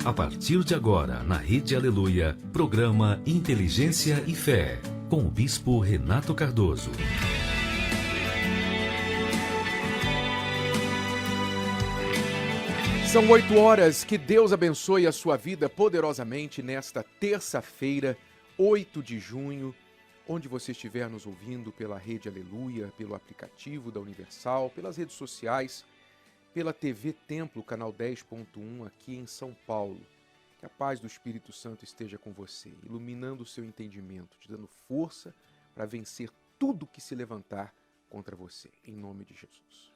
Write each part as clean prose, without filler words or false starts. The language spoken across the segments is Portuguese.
A partir de agora, na Rede Aleluia, programa Inteligência e Fé, com o Bispo Renato Cardoso. São 8 horas, que Deus abençoe a sua vida poderosamente nesta terça-feira, 8 de junho, onde você estiver nos ouvindo pela Rede Aleluia, pelo aplicativo da Universal, pelas redes sociais, pela TV Templo, canal 10.1 aqui em São Paulo. Que a paz do Espírito Santo esteja com você, iluminando o seu entendimento, te dando força para vencer tudo que se levantar contra você, em nome de Jesus.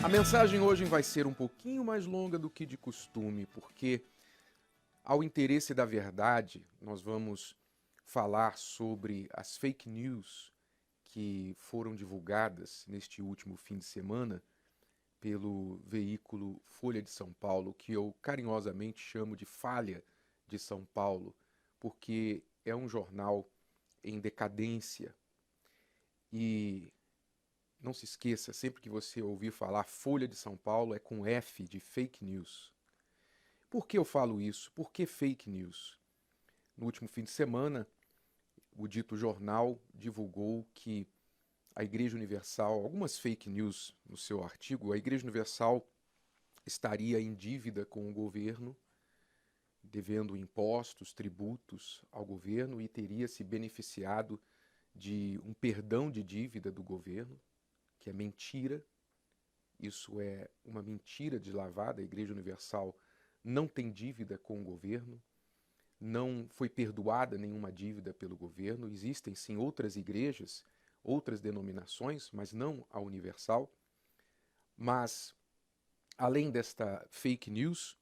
A mensagem hoje vai ser um pouquinho mais longa do que de costume, porque ao interesse da verdade, nós vamos falar sobre as fake news que foram divulgadas neste último fim de semana pelo veículo Folha de São Paulo, que eu carinhosamente chamo de Falha de São Paulo, porque é um jornal em decadência. E não se esqueça, sempre que você ouvir falar Folha de São Paulo, é com F de fake news. Por que eu falo isso? Por que fake news? No último fim de semana, o dito jornal divulgou que a Igreja Universal, algumas fake news no seu artigo, a Igreja Universal estaria em dívida com o governo, devendo impostos, tributos ao governo e teria se beneficiado de um perdão de dívida do governo, que é mentira. Isso é uma mentira deslavada. A Igreja Universal não tem dívida com o governo, não foi perdoada nenhuma dívida pelo governo. Existem sim outras igrejas, outras denominações, mas não a Universal. Mas, além desta fake news,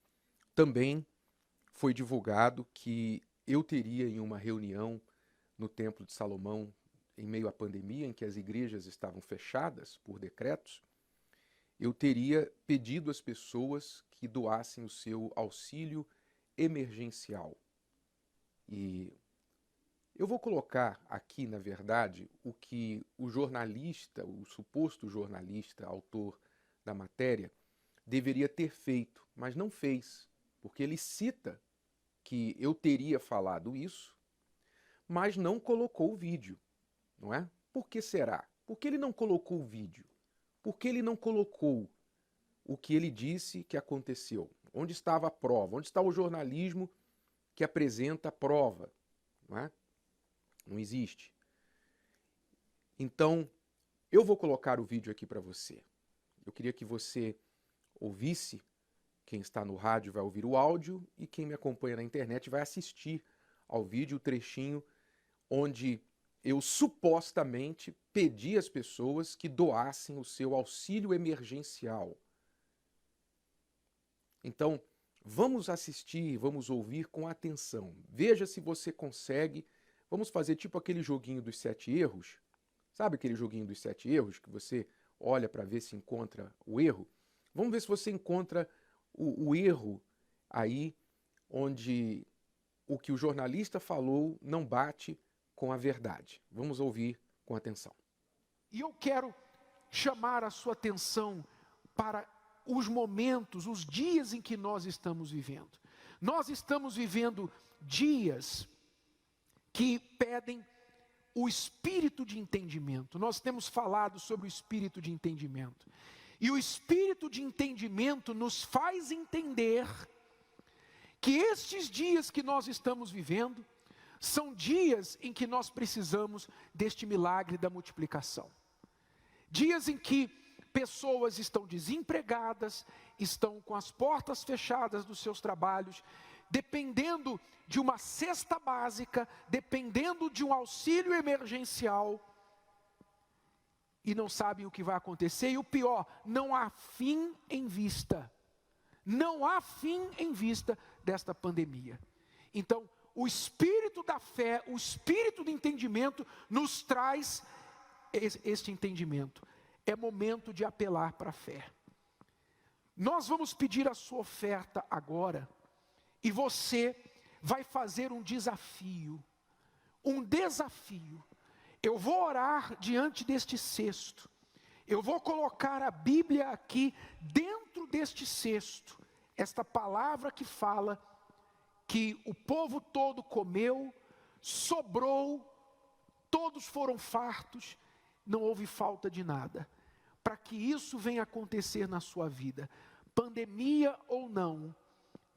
também foi divulgado que eu teria em uma reunião no Templo de Salomão, em meio à pandemia, em que as igrejas estavam fechadas por decretos, eu teria pedido às pessoas que doassem o seu auxílio emergencial. E eu vou colocar aqui, na verdade, o que o jornalista, o suposto jornalista, autor da matéria, deveria ter feito, mas não fez, porque ele cita que eu teria falado isso, mas não colocou o vídeo, não é? Por que será? Por que ele não colocou o vídeo? Por que ele não colocou o que ele disse que aconteceu? Onde estava a prova? Onde está o jornalismo que apresenta a prova? Não é? Não existe. Então, eu vou colocar o vídeo aqui para você. Eu queria que você ouvisse, quem está no rádio vai ouvir o áudio e quem me acompanha na internet vai assistir ao vídeo, o trechinho onde eu supostamente pedi às pessoas que doassem o seu auxílio emergencial. Então, vamos assistir, vamos ouvir com atenção. Veja se você consegue. Vamos fazer tipo aquele joguinho dos 7 erros. Sabe aquele joguinho dos 7 erros que você olha para ver se encontra o erro? Vamos ver se você encontra o erro aí onde o que o jornalista falou não bate com a verdade. Vamos ouvir com atenção. E eu quero chamar a sua atenção para os momentos, os dias em que nós estamos vivendo. Nós estamos vivendo dias que pedem o espírito de entendimento. Nós temos falado sobre o espírito de entendimento. E o espírito de entendimento nos faz entender que estes dias que nós estamos vivendo são dias em que nós precisamos deste milagre da multiplicação. Dias em que pessoas estão desempregadas, estão com as portas fechadas dos seus trabalhos, dependendo de uma cesta básica, dependendo de um auxílio emergencial, e não sabem o que vai acontecer. E o pior, não há fim em vista. Não há fim em vista desta pandemia. Então, o espírito da fé, o espírito do entendimento nos traz este entendimento. É momento de apelar para a fé. Nós vamos pedir a sua oferta agora, e você vai fazer um desafio. Eu vou orar diante deste cesto. Eu vou colocar a Bíblia aqui dentro deste cesto. Esta palavra que fala que o povo todo comeu, sobrou, todos foram fartos, não houve falta de nada. Para que isso venha acontecer na sua vida, pandemia ou não,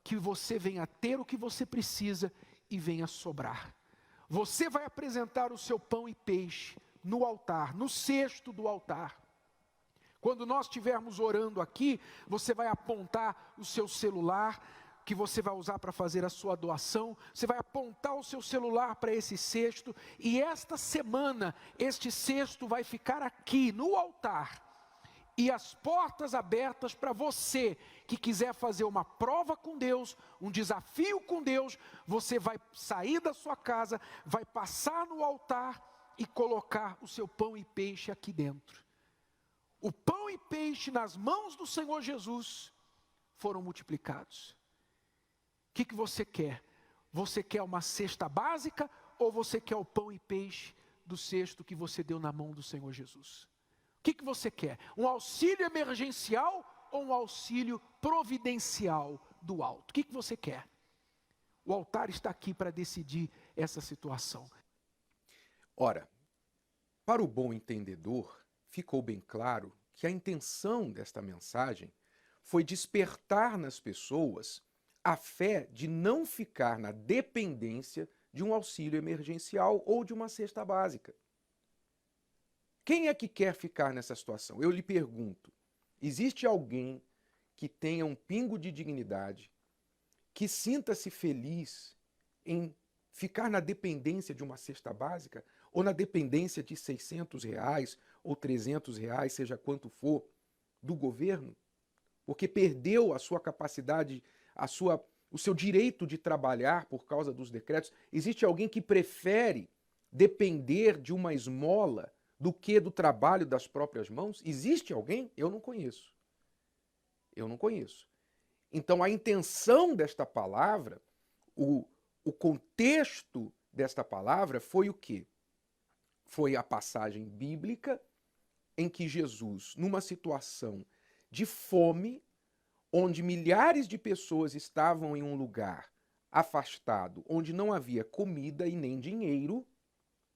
que você venha ter o que você precisa e venha sobrar. Você vai apresentar o seu pão e peixe no altar, no cesto do altar. Quando nós estivermos orando aqui, você vai apontar o seu celular, que você vai usar para fazer a sua doação, você vai apontar o seu celular para esse cesto, e esta semana, este cesto vai ficar aqui no altar, e as portas abertas para você, que quiser fazer uma prova com Deus, um desafio com Deus, você vai sair da sua casa, vai passar no altar e colocar o seu pão e peixe aqui dentro. O pão e peixe nas mãos do Senhor Jesus foram multiplicados. O que você quer? Você quer uma cesta básica ou você quer o pão e peixe do cesto que você deu na mão do Senhor Jesus? O que você quer? Um auxílio emergencial ou um auxílio providencial do alto? O que você quer? O altar está aqui para decidir essa situação. Ora, para o bom entendedor, ficou bem claro que a intenção desta mensagem foi despertar nas pessoas a fé de não ficar na dependência de um auxílio emergencial ou de uma cesta básica. Quem é que quer ficar nessa situação? Eu lhe pergunto, existe alguém que tenha um pingo de dignidade, que sinta-se feliz em ficar na dependência de uma cesta básica ou na dependência de R$600 ou R$300, seja quanto for, do governo? Porque perdeu a sua capacidade, o seu direito de trabalhar por causa dos decretos. Existe alguém que prefere depender de uma esmola do que do trabalho das próprias mãos? Existe alguém? Eu não conheço. Eu não conheço. Então a intenção desta palavra, o contexto desta palavra foi o quê? Foi a passagem bíblica em que Jesus, numa situação de fome, onde milhares de pessoas estavam em um lugar afastado, onde não havia comida e nem dinheiro,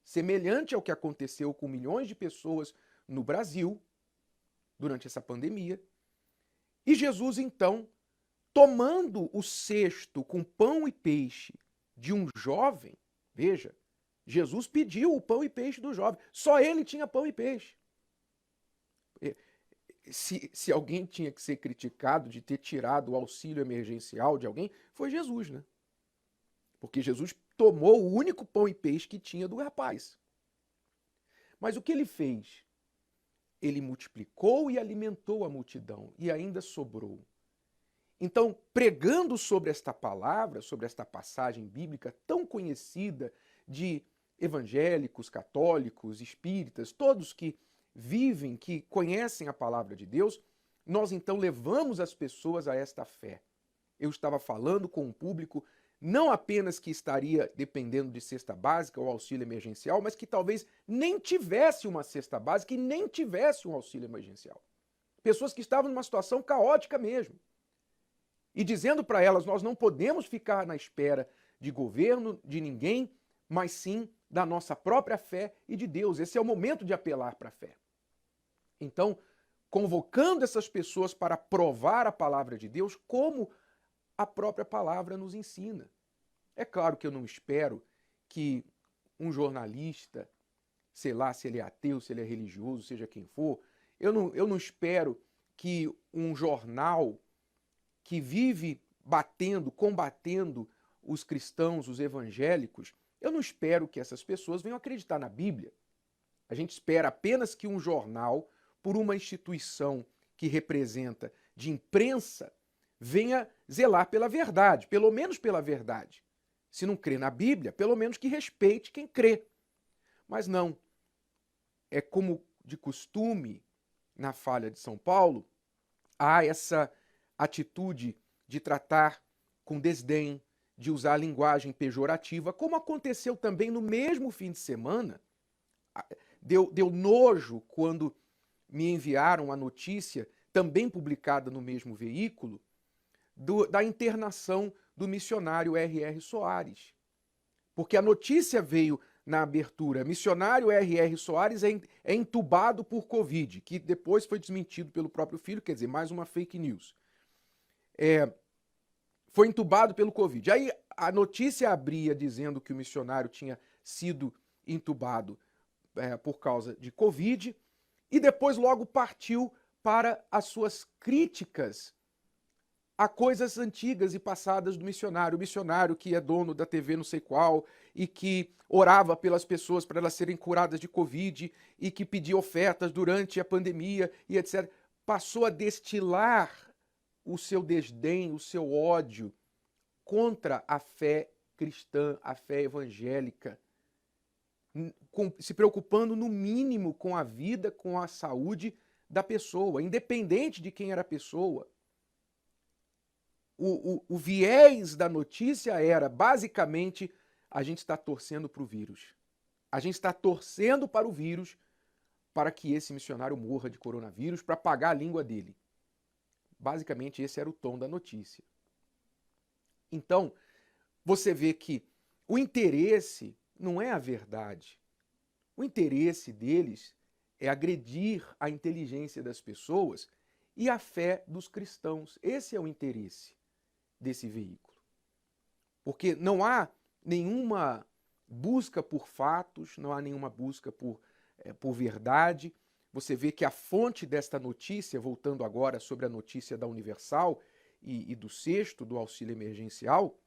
semelhante ao que aconteceu com milhões de pessoas no Brasil durante essa pandemia. E Jesus, então, tomando o cesto com pão e peixe de um jovem, veja, Jesus pediu o pão e peixe do jovem, só ele tinha pão e peixe. Se alguém tinha que ser criticado de ter tirado o auxílio emergencial de alguém, foi Jesus, né? Porque Jesus tomou o único pão e peixe que tinha do rapaz. Mas o que ele fez? Ele multiplicou e alimentou a multidão, e ainda sobrou. Então, pregando sobre esta palavra, sobre esta passagem bíblica tão conhecida de evangélicos, católicos, espíritas, todos que vivem, que conhecem a palavra de Deus, nós então levamos as pessoas a esta fé. Eu estava falando com um público não apenas que estaria dependendo de cesta básica ou auxílio emergencial, mas que talvez nem tivesse uma cesta básica e nem tivesse um auxílio emergencial. Pessoas que estavam numa situação caótica mesmo. E dizendo para elas, nós não podemos ficar na espera de governo, de ninguém, mas sim da nossa própria fé e de Deus. Esse é o momento de apelar para a fé. Então, convocando essas pessoas para provar a palavra de Deus, como a própria palavra nos ensina. É claro que eu não espero que um jornalista, sei lá, se ele é ateu, se ele é religioso, seja quem for, eu não espero que um jornal que vive combatendo os cristãos, os evangélicos, eu não espero que essas pessoas venham acreditar na Bíblia. A gente espera apenas que um jornal, por uma instituição que representa de imprensa, venha zelar pela verdade, pelo menos pela verdade. Se não crê na Bíblia, pelo menos que respeite quem crê. Mas não. É como de costume, na falha de São Paulo, há essa atitude de tratar com desdém, de usar a linguagem pejorativa, como aconteceu também no mesmo fim de semana, Deu nojo quando me enviaram a notícia, também publicada no mesmo veículo, da internação do missionário R.R. Soares. Porque a notícia veio na abertura: missionário R.R. Soares é entubado por Covid, que depois foi desmentido pelo próprio filho, quer dizer, mais uma fake news. Foi entubado pelo Covid. Aí a notícia abria dizendo que o missionário tinha sido entubado por causa de Covid, e depois logo partiu para as suas críticas a coisas antigas e passadas do missionário. O missionário que é dono da TV não sei qual, e que orava pelas pessoas para elas serem curadas de Covid, e que pedia ofertas durante a pandemia, e etc. Passou a destilar o seu desdém, o seu ódio contra a fé cristã, a fé evangélica, se preocupando no mínimo com a vida, com a saúde da pessoa, independente de quem era a pessoa. O viés da notícia era, basicamente, a gente está torcendo para o vírus. A gente está torcendo para o vírus para que esse missionário morra de coronavírus, para pagar a língua dele. Basicamente, esse era o tom da notícia. Então, você vê que o interesse não é a verdade. O interesse deles é agredir a inteligência das pessoas e a fé dos cristãos. Esse é o interesse desse veículo. Porque não há nenhuma busca por fatos, não há nenhuma busca por verdade. Você vê que a fonte desta notícia, voltando agora sobre a notícia da Universal e do sexto, do auxílio emergencial,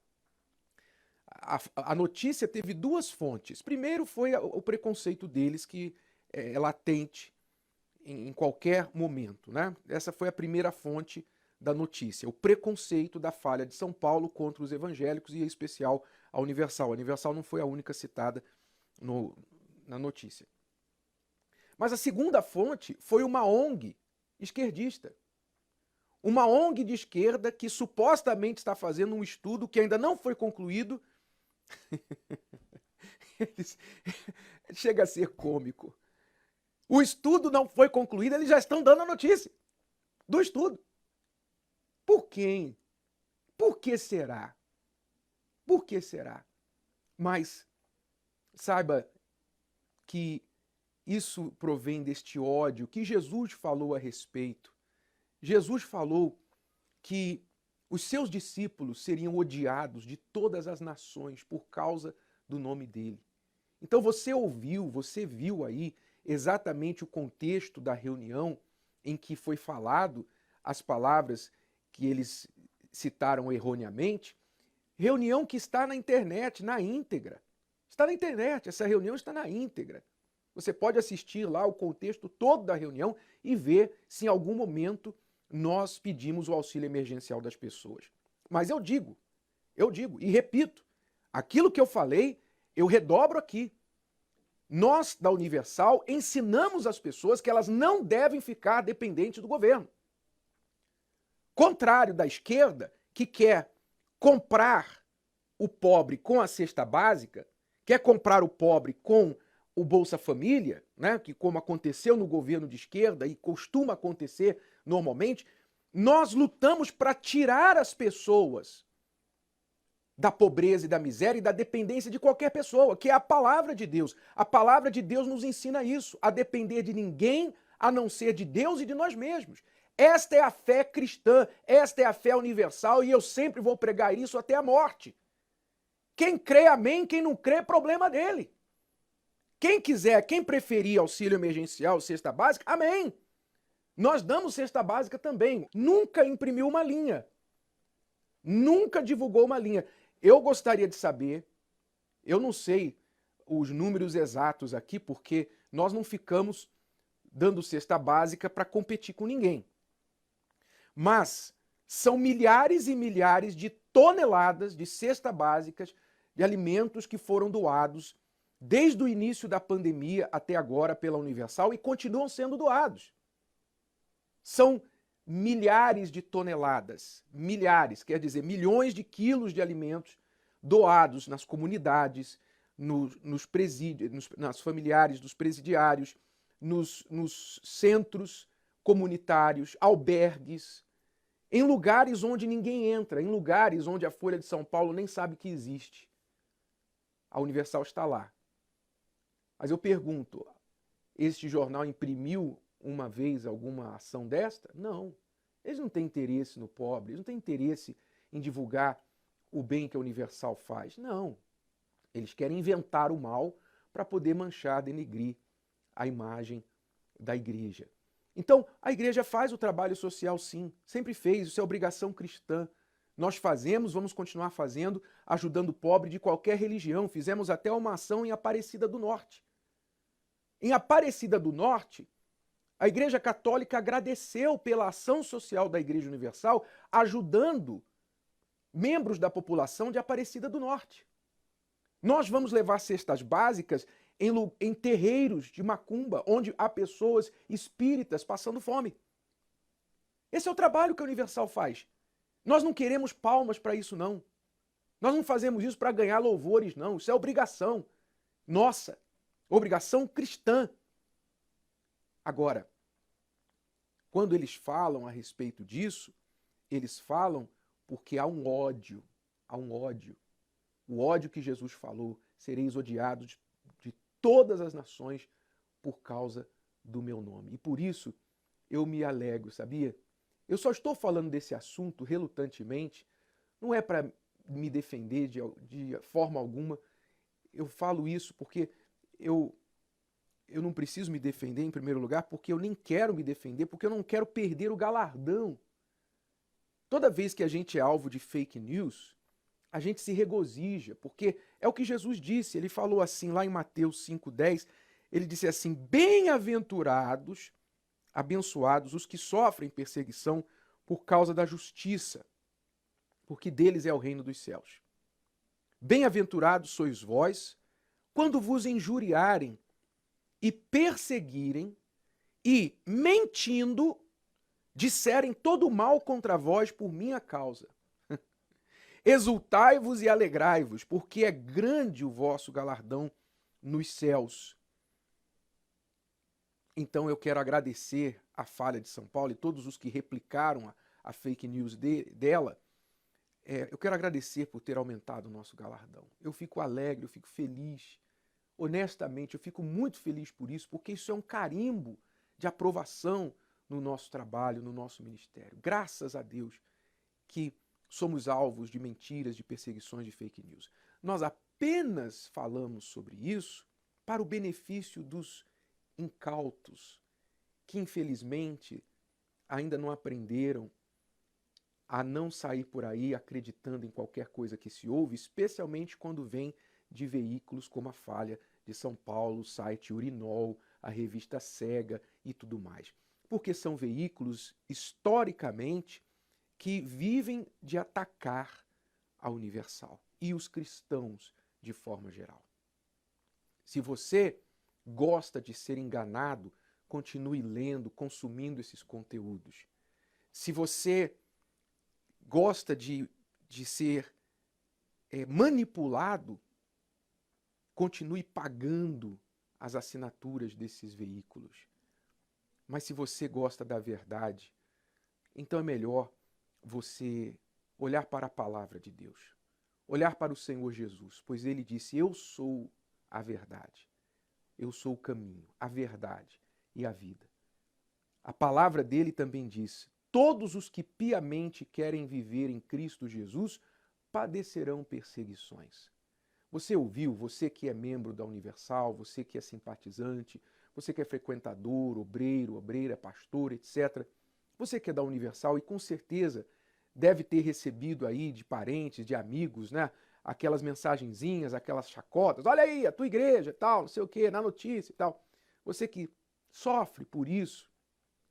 a notícia teve duas fontes. Primeiro foi o preconceito deles, que é latente em qualquer momento, né? Essa foi a primeira fonte da notícia, o preconceito da falha de São Paulo contra os evangélicos, e em especial a Universal. A Universal não foi a única citada na notícia. Mas a segunda fonte foi uma ONG esquerdista. Uma ONG de esquerda que supostamente está fazendo um estudo que ainda não foi concluído. Chega a ser cômico. O estudo não foi concluído, eles já estão dando a notícia do estudo. Por quem? Por que será? Por que será? Mas saiba que isso provém deste ódio que Jesus falou a respeito. Jesus falou que os seus discípulos seriam odiados de todas as nações por causa do nome dele. Então você ouviu, você viu aí exatamente o contexto da reunião em que foi falado as palavras que eles citaram erroneamente. Reunião que está na internet, na íntegra. Está na internet, essa reunião está na íntegra. Você pode assistir lá o contexto todo da reunião e ver se em algum momento nós pedimos o auxílio emergencial das pessoas. Mas eu digo e repito, aquilo que eu falei, eu redobro aqui. Nós, da Universal, ensinamos as pessoas que elas não devem ficar dependentes do governo. Contrário da esquerda, que quer comprar o pobre com a cesta básica, quer comprar o pobre com o Bolsa Família, né, que como aconteceu no governo de esquerda e costuma acontecer normalmente, nós lutamos para tirar as pessoas da pobreza e da miséria e da dependência de qualquer pessoa, que é a palavra de Deus. A palavra de Deus nos ensina isso, a depender de ninguém a não ser de Deus e de nós mesmos. Esta é a fé cristã, esta é a fé universal, e eu sempre vou pregar isso até a morte. Quem crê, amém, quem não crê, problema dele. Quem quiser, quem preferir auxílio emergencial, cesta básica, amém. Nós damos cesta básica também. Nunca imprimiu uma linha. Nunca divulgou uma linha. Eu gostaria de saber, eu não sei os números exatos aqui, porque nós não ficamos dando cesta básica para competir com ninguém. Mas são milhares e milhares de toneladas de cesta básicas de alimentos que foram doados desde o início da pandemia até agora pela Universal e continuam sendo doados. São milhares de toneladas, milhares, quer dizer, milhões de quilos de alimentos doados nas comunidades, nos presídios, nas familiares dos presidiários, nos centros comunitários, albergues, em lugares onde ninguém entra, em lugares onde a Folha de São Paulo nem sabe que existe. A Universal está lá. Mas eu pergunto, este jornal imprimiu uma vez alguma ação desta? Não. Eles não têm interesse no pobre, eles não têm interesse em divulgar o bem que a Universal faz. Não. Eles querem inventar o mal para poder manchar, denegrir a imagem da igreja. Então, a igreja faz o trabalho social sim, sempre fez, isso é obrigação cristã. Nós fazemos, vamos continuar fazendo, ajudando o pobre de qualquer religião. Fizemos até uma ação em Aparecida do Norte. Em Aparecida do Norte, a Igreja Católica agradeceu pela ação social da Igreja Universal, ajudando membros da população de Aparecida do Norte. Nós vamos levar cestas básicas em terreiros de macumba, onde há pessoas espíritas passando fome. Esse é o trabalho que a Universal faz. Nós não queremos palmas para isso, não. Nós não fazemos isso para ganhar louvores, não. Isso é obrigação nossa, obrigação cristã. Agora, quando eles falam a respeito disso, eles falam porque há um ódio. Há um ódio. O ódio que Jesus falou, sereis odiados de todas as nações por causa do meu nome. E por isso eu me alegro, sabia? Eu só estou falando desse assunto relutantemente, não é para me defender de forma alguma. Eu falo isso porque eu não preciso me defender em primeiro lugar, porque eu nem quero me defender, porque eu não quero perder o galardão. Toda vez que a gente é alvo de fake news, a gente se regozija, porque é o que Jesus disse. Ele falou assim lá em Mateus 5,10, ele disse assim, bem-aventurados, abençoados os que sofrem perseguição por causa da justiça, porque deles é o reino dos céus. Bem-aventurados sois vós, quando vos injuriarem e perseguirem e, mentindo, disserem todo mal contra vós por minha causa. Exultai-vos e alegrai-vos, porque é grande o vosso galardão nos céus. Então eu quero agradecer a Folha de São Paulo e todos os que replicaram a fake news dela. Eu quero agradecer por ter aumentado o nosso galardão. Eu fico alegre, eu fico feliz. Honestamente, eu fico muito feliz por isso, porque isso é um carimbo de aprovação no nosso trabalho, no nosso ministério. Graças a Deus que somos alvos de mentiras, de perseguições, de fake news. Nós apenas falamos sobre isso para o benefício dos incautos, que infelizmente ainda não aprenderam a não sair por aí acreditando em qualquer coisa que se ouve, especialmente quando vem de veículos como a Folha de São Paulo, o site Urinol, a revista Cega e tudo mais. Porque são veículos, historicamente, que vivem de atacar a Universal e os cristãos de forma geral. Se você gosta de ser enganado, continue lendo, consumindo esses conteúdos. Se você gosta de ser manipulado, continue pagando as assinaturas desses veículos. Mas se você gosta da verdade, então é melhor você olhar para a palavra de Deus, olhar para o Senhor Jesus, pois ele disse, eu sou a verdade, eu sou o caminho, a verdade e a vida. A palavra dele também diz, todos os que piamente querem viver em Cristo Jesus padecerão perseguições. Você ouviu, você que é membro da Universal, você que é simpatizante, você que é frequentador, obreiro, obreira, pastor, etc. Você que é da Universal e com certeza deve ter recebido aí de parentes, de amigos, né? Aquelas mensagenzinhas, aquelas chacotas. Olha aí, a tua igreja, tal, não sei o quê, na notícia e tal. Você que sofre por isso,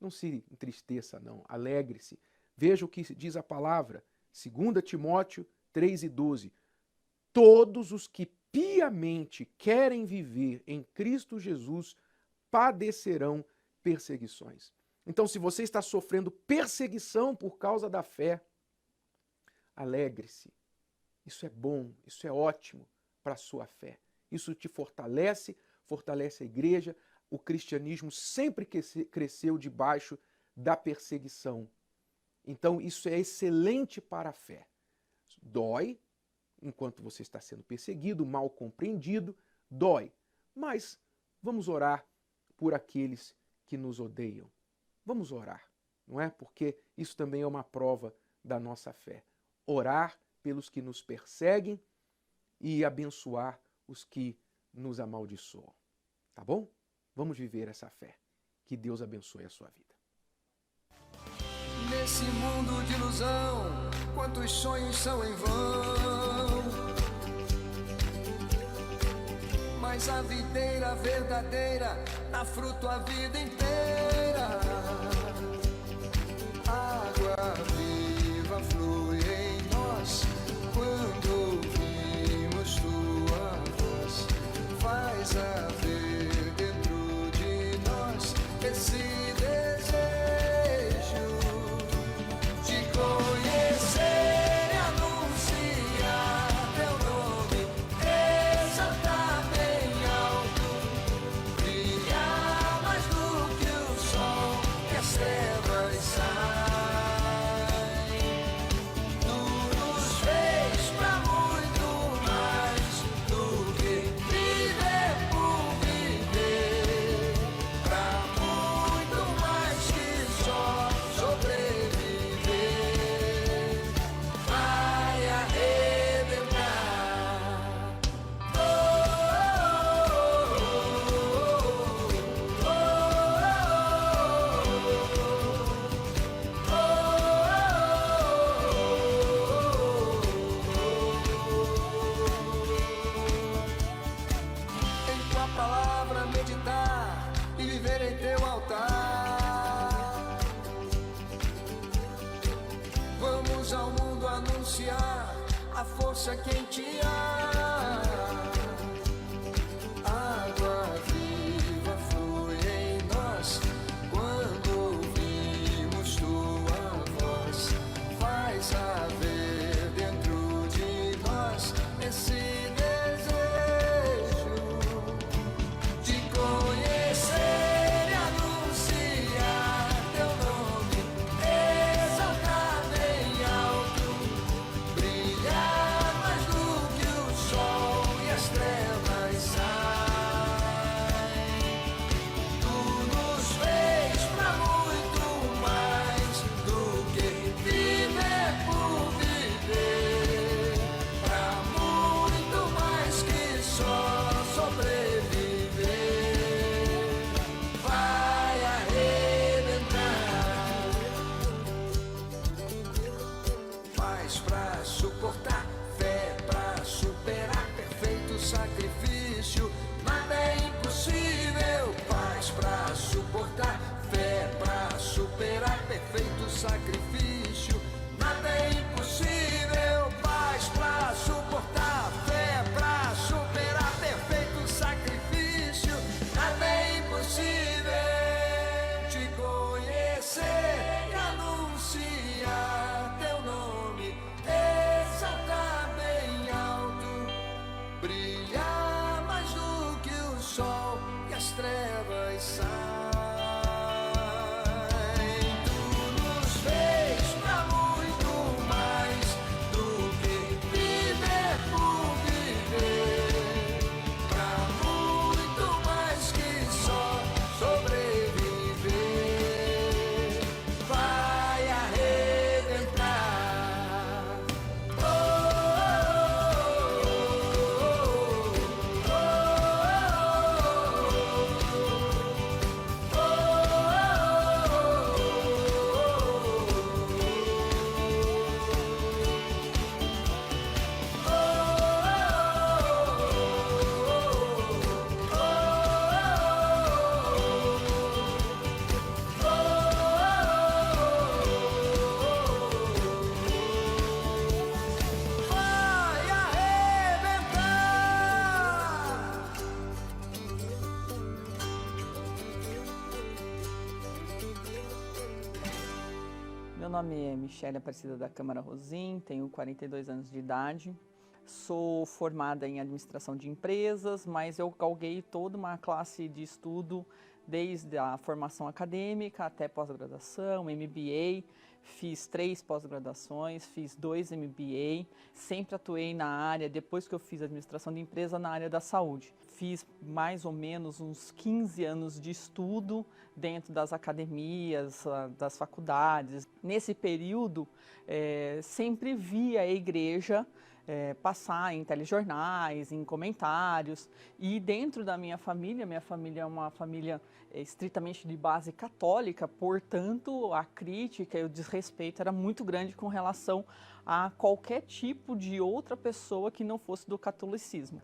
não se entristeça não, alegre-se. Veja o que diz a palavra, 2 Timóteo 3:12. Todos os que piamente querem viver em Cristo Jesus padecerão perseguições. Então, se você está sofrendo perseguição por causa da fé, alegre-se. Isso é bom, isso é ótimo para a sua fé. isso te fortalece, fortalece a igreja. O cristianismo sempre cresceu debaixo da perseguição. Então isso é excelente para a fé. Dói, enquanto você está sendo perseguido, mal compreendido, dói. Mas vamos orar por aqueles que nos odeiam. Vamos orar, não é? Porque isso também é uma prova da nossa fé. Orar pelos que nos perseguem e abençoar os que nos amaldiçoam. Tá bom? Vamos viver essa fé. Que Deus abençoe a sua vida. Nesse mundo de ilusão, quantos sonhos são em vão. Mas a videira verdadeira dá fruto a vida inteira. Água viva flui em nós quando ouvimos tua voz. Faz haver dentro de nós esse desejo de conhecer e anunciar teu nome, exaltar bem alto, brilhar mais do que o sol que as trevas saem. Tu nos fez pra muito mais do que viver por viver, pra muito mais que só sobreviver. Vai arrebentar. Oh, em tua palavra meditar e viver em teu altar. Vamos ao mundo anunciar a força que em ti há. Água viva flui em nós quando ouvimos tua voz. Faz haver dentro de nós esse desejo de conhecer e anunciar teu nome, exaltar bem alto, brilhar mais do que o sol e as trevas saem. Tu nos fez pra muito mais do que viver por viver, pra muito mais que só sobreviver. Vai arrebentar. Paz pra suportar, fé pra superar, perfeito sacrifício, nada é impossível. Paz pra suportar, fé pra superar, perfeito sacrifício, nada é impossível. Paz pra suportar, fé pra superar, perfeito sacrifício, nada é impossível. Te conhecer e anunciar teu nome, exaltar bem alto, brilhar mais do que o sol e as trevas saem. Tu nos fez pra muito mais do que viver por viver, pra muito mais que só sobreviver. Vai arrebentar. Oh, vai arrebentar. Meu nome é Michele Aparecida da Câmara Rosim, tenho 42 anos de idade, sou formada em administração de empresas, mas eu galguei toda uma classe de estudo, desde a formação acadêmica até pós-graduação, MBA, fiz 3 pós-graduações, fiz 2 MBA, sempre atuei na área, depois que eu fiz administração de empresa, na área da saúde. Fiz mais ou menos uns 15 anos de estudo dentro das academias, das faculdades. Nesse período, sempre vi a igreja passar em telejornais, em comentários, e dentro da minha família é uma família estritamente de base católica, portanto a crítica e o desrespeito era muito grande com relação a qualquer tipo de outra pessoa que não fosse do catolicismo.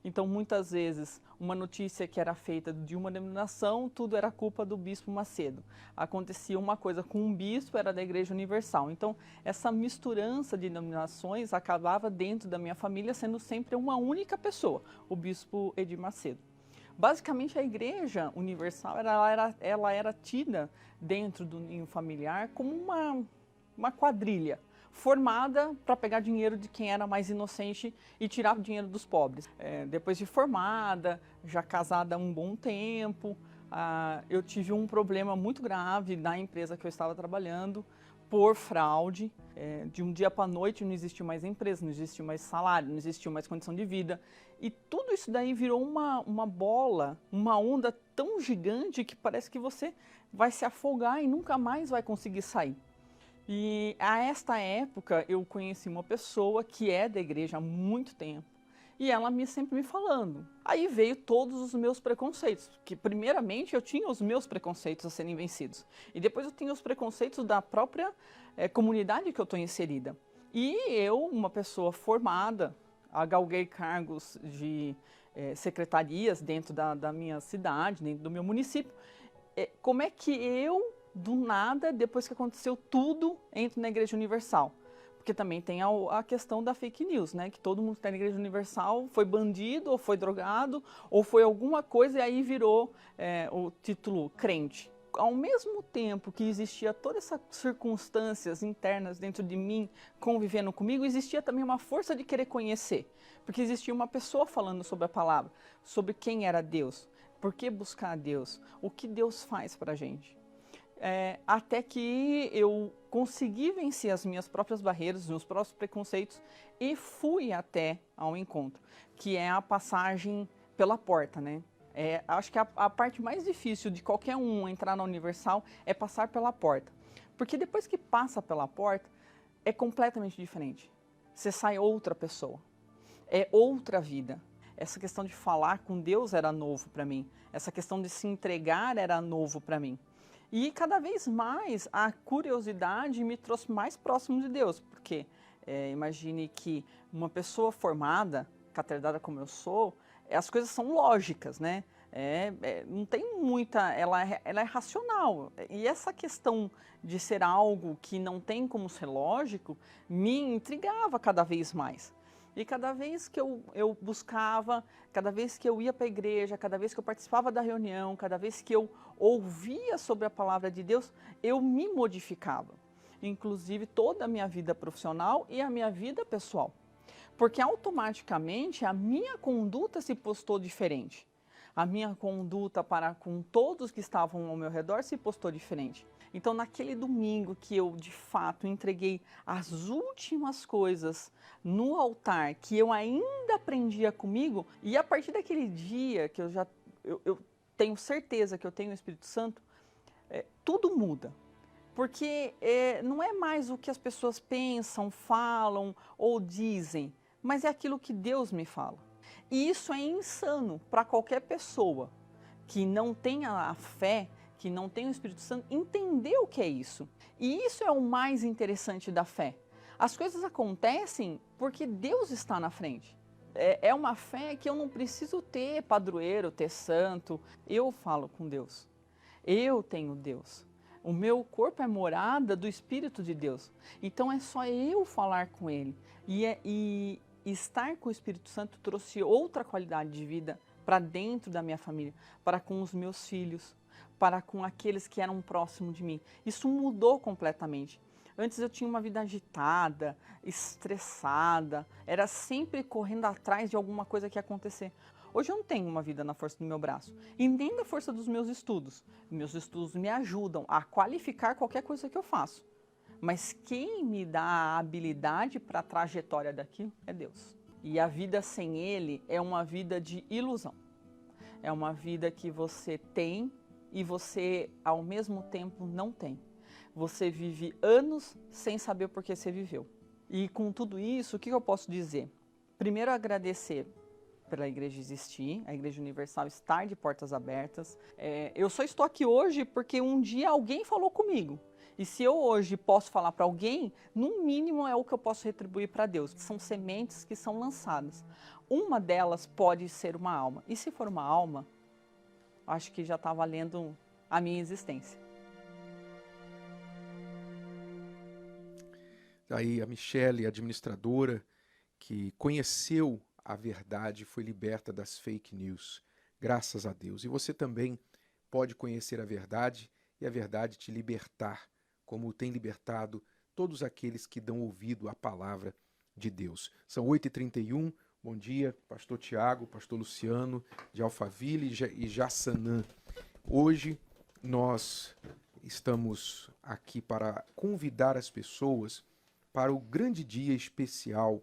Então, muitas vezes, uma notícia que era feita de uma denominação, tudo era culpa do Bispo Macedo. Acontecia uma coisa com um bispo, era da Igreja Universal. Então, essa misturança de denominações acabava dentro da minha família sendo sempre uma única pessoa, o Bispo Edir Macedo. Basicamente, a Igreja Universal ela era tida dentro do ninho familiar como uma quadrilha formada para pegar dinheiro de quem era mais inocente e tirar o dinheiro dos pobres. Depois de formada, já casada há um bom tempo, eu tive um problema muito grave na empresa que eu estava trabalhando por fraude. De um dia para a noite não existiu mais empresa, não existiu mais salário, não existiu mais condição de vida. E tudo isso daí virou uma bola, uma onda tão gigante que parece que você vai se afogar e nunca mais vai conseguir sair. E a esta época eu conheci uma pessoa que é da igreja há muito tempo e ela sempre me falando. Aí veio todos os meus preconceitos, que primeiramente eu tinha os meus preconceitos a serem vencidos e depois eu tinha os preconceitos da própria comunidade que eu estou inserida. E eu, uma pessoa formada, galguei cargos de secretarias dentro da minha cidade, dentro do meu município. Como é que eu, do nada, depois que aconteceu tudo, entro na Igreja Universal? Porque também tem a questão da fake news, né? Que todo mundo que está na Igreja Universal foi bandido, ou foi drogado, ou foi alguma coisa e aí virou o título crente. Ao mesmo tempo que existia todas essas circunstâncias internas dentro de mim convivendo comigo, existia também uma força de querer conhecer. Porque existia uma pessoa falando sobre a palavra, sobre quem era Deus, por que buscar a Deus, o que Deus faz para a gente. Até que eu consegui vencer as minhas próprias barreiras, os meus próprios preconceitos e fui até ao encontro, que é a passagem pela porta, né? Acho que a parte mais difícil de qualquer um entrar na Universal é passar pela porta. Porque depois que passa pela porta, é completamente diferente. Você sai outra pessoa, é outra vida. Essa questão de falar com Deus era novo para mim, essa questão de se entregar era novo para mim. E cada vez mais a curiosidade me trouxe mais próximo de Deus, porque imagine que uma pessoa formada, catedrática como eu sou, as coisas são lógicas, né? Não tem muita, ela é racional. E essa questão de ser algo que não tem como ser lógico me intrigava cada vez mais. E cada vez que eu buscava, cada vez que eu ia para a igreja, cada vez que eu participava da reunião, cada vez que eu ouvia sobre a palavra de Deus, eu me modificava. Inclusive toda a minha vida profissional e a minha vida pessoal. Porque automaticamente a minha conduta se postou diferente. A minha conduta para com todos que estavam ao meu redor se postou diferente. Então, naquele domingo que eu, de fato, entreguei as últimas coisas no altar, que eu ainda aprendia comigo, e a partir daquele dia que eu tenho certeza que eu tenho o Espírito Santo, tudo muda. Porque não é mais o que as pessoas pensam, falam ou dizem, mas é aquilo que Deus me fala. E isso é insano para qualquer pessoa que não tenha a fé, que não tem o Espírito Santo, entender o que é isso. E isso é o mais interessante da fé. As coisas acontecem porque Deus está na frente. É uma fé que eu não preciso ter padroeiro, ter santo. Eu falo com Deus. Eu tenho Deus. O meu corpo é morada do Espírito de Deus. Então é só eu falar com Ele. E estar com o Espírito Santo trouxe outra qualidade de vida para dentro da minha família, para com os meus filhos, para com aqueles que eram próximos de mim. Isso mudou completamente, Antes eu tinha uma vida agitada, estressada, era sempre correndo atrás de alguma coisa que ia acontecer. Hoje eu não tenho uma vida na força do meu braço e nem da força dos meus estudos. Meus estudos me ajudam a qualificar qualquer coisa que eu faço. Mas quem me dá a habilidade para a trajetória daquilo é Deus. E a vida sem Ele é uma vida de ilusão. É uma vida que você tem e você, ao mesmo tempo, não tem. Você vive anos sem saber por que você viveu. E com tudo isso, o que eu posso dizer? Primeiro, agradecer pela igreja existir, a Igreja Universal estar de portas abertas. Eu só estou aqui hoje porque um dia alguém falou comigo. E se eu hoje posso falar para alguém, no mínimo é o que eu posso retribuir para Deus. São sementes que são lançadas. Uma delas pode ser uma alma. E se for uma alma, acho que já está valendo a minha existência. Aí a Michele, administradora, que conheceu a verdade, foi liberta das fake news, graças a Deus. E você também pode conhecer a verdade e a verdade te libertar, como tem libertado todos aqueles que dão ouvido à palavra de Deus. São 8h31, bom dia, pastor Tiago, pastor Luciano, de Alphaville e Jaçanã. Hoje nós estamos aqui para convidar as pessoas para o grande dia especial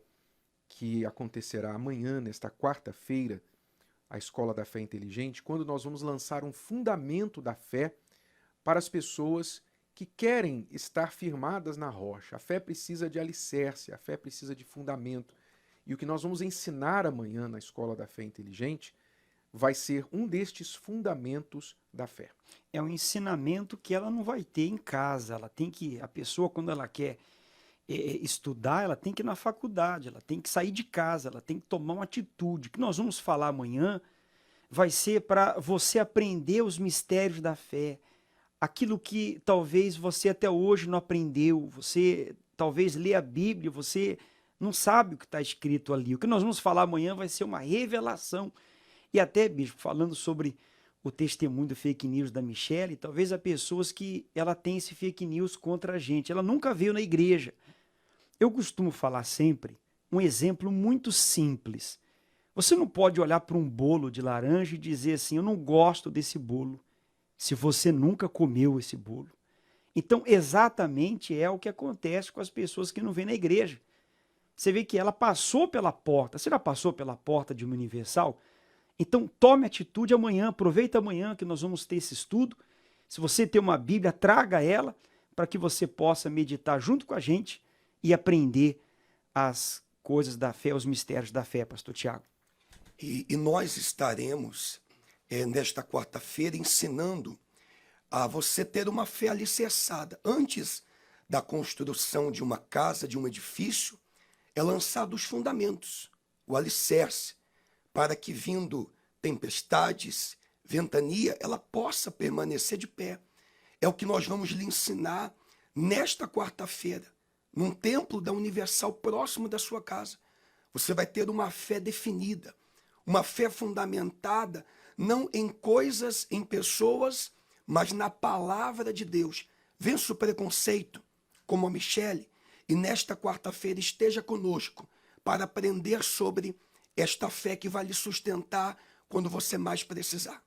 que acontecerá amanhã, nesta quarta-feira, a Escola da Fé Inteligente, quando nós vamos lançar um fundamento da fé para as pessoas que querem estar firmadas na rocha. A fé precisa de alicerce, a fé precisa de fundamento. E o que nós vamos ensinar amanhã na Escola da Fé Inteligente vai ser um destes fundamentos da fé. É um ensinamento que ela não vai ter em casa. Ela tem que, a pessoa, quando ela quer estudar, ela tem que ir na faculdade, ela tem que sair de casa, ela tem que tomar uma atitude. O que nós vamos falar amanhã vai ser para você aprender os mistérios da fé, aquilo que talvez você até hoje não aprendeu, você talvez lê a Bíblia, você não sabe o que está escrito ali. O que nós vamos falar amanhã vai ser uma revelação. E até, bispo, falando sobre o testemunho do fake news da Michele, talvez há pessoas que ela tem esse fake news contra a gente, ela nunca veio na igreja. Eu costumo falar sempre um exemplo muito simples. Você não pode olhar para um bolo de laranja e dizer assim, eu não gosto desse bolo, se você nunca comeu esse bolo. Então, exatamente é o que acontece com as pessoas que não vêm na igreja. Você vê que ela passou pela porta. Você já passou pela porta de uma Universal? Então, tome atitude amanhã, aproveita amanhã que nós vamos ter esse estudo. Se você tem uma Bíblia, traga ela para que você possa meditar junto com a gente e aprender as coisas da fé, os mistérios da fé, pastor Tiago. E nós estaremos, nesta quarta-feira, ensinando a você ter uma fé alicerçada. Antes da construção de uma casa, de um edifício, é lançado os fundamentos, o alicerce, para que vindo tempestades, ventania, ela possa permanecer de pé. É o que nós vamos lhe ensinar nesta quarta-feira, num templo da Universal próximo da sua casa. Você vai ter uma fé definida, uma fé fundamentada não em coisas, em pessoas, mas na palavra de Deus. Vença o preconceito, como a Michele, e nesta quarta-feira esteja conosco para aprender sobre esta fé que vai lhe sustentar quando você mais precisar.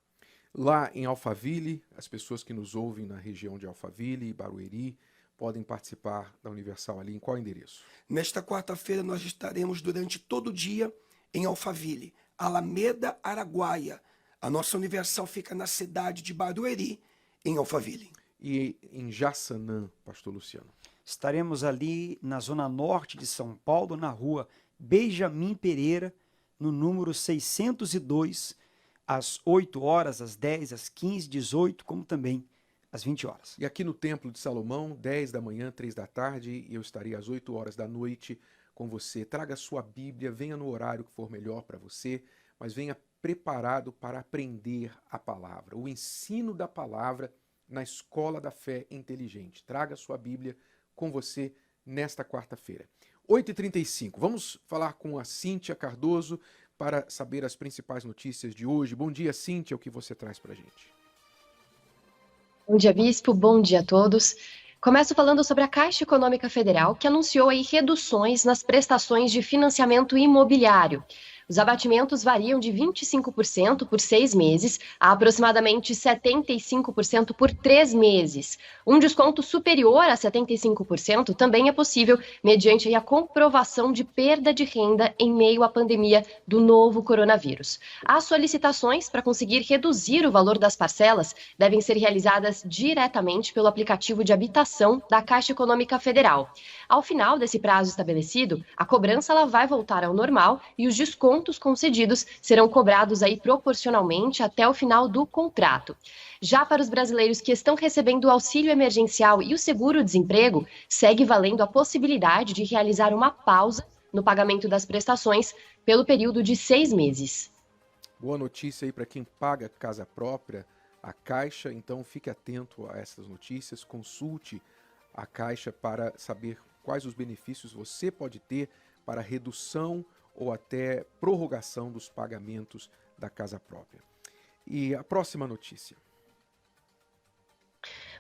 Lá em Alphaville, as pessoas que nos ouvem na região de Alphaville e Barueri podem participar da Universal ali. Em qual endereço? Nesta quarta-feira nós estaremos durante todo o dia em Alphaville, Alameda, Araguaia. A nossa Universal fica na cidade de Barueri, em Alphaville. E em Jaçanã, pastor Luciano? Estaremos ali na zona norte de São Paulo, na rua Benjamin Pereira, no número 602, às 8 horas, às 10, às 15, 18, como também às 20 horas. E aqui no Templo de Salomão, 10 da manhã, 3 da tarde, e eu estarei às 8 horas da noite com você. Traga a sua Bíblia, venha no horário que for melhor para você, mas venha preparado para aprender a palavra, o ensino da palavra na Escola da Fé Inteligente. Traga a sua Bíblia com você nesta quarta-feira. 8h35, vamos falar com a Cíntia Cardoso para saber as principais notícias de hoje. Bom dia, Cíntia, o que você traz para a gente? Bom dia, Bispo, bom dia a todos. Começo falando sobre a Caixa Econômica Federal, que anunciou aí reduções nas prestações de financiamento imobiliário. Os abatimentos variam de 25% por 6 meses a aproximadamente 75% por 3 meses. Um desconto superior a 75% também é possível mediante a comprovação de perda de renda em meio à pandemia do novo coronavírus. As solicitações para conseguir reduzir o valor das parcelas devem ser realizadas diretamente pelo aplicativo de habitação da Caixa Econômica Federal. Ao final desse prazo estabelecido, a cobrança ela vai voltar ao normal e os descontos concedidos serão cobrados aí proporcionalmente até o final do contrato. Já para os brasileiros que estão recebendo o auxílio emergencial e o seguro-desemprego, segue valendo a possibilidade de realizar uma pausa no pagamento das prestações pelo período de 6 meses. Boa notícia aí para quem paga casa própria, a Caixa, então fique atento a essas notícias, consulte a Caixa para saber quais os benefícios você pode ter para redução ou até prorrogação dos pagamentos da casa própria. E a próxima notícia.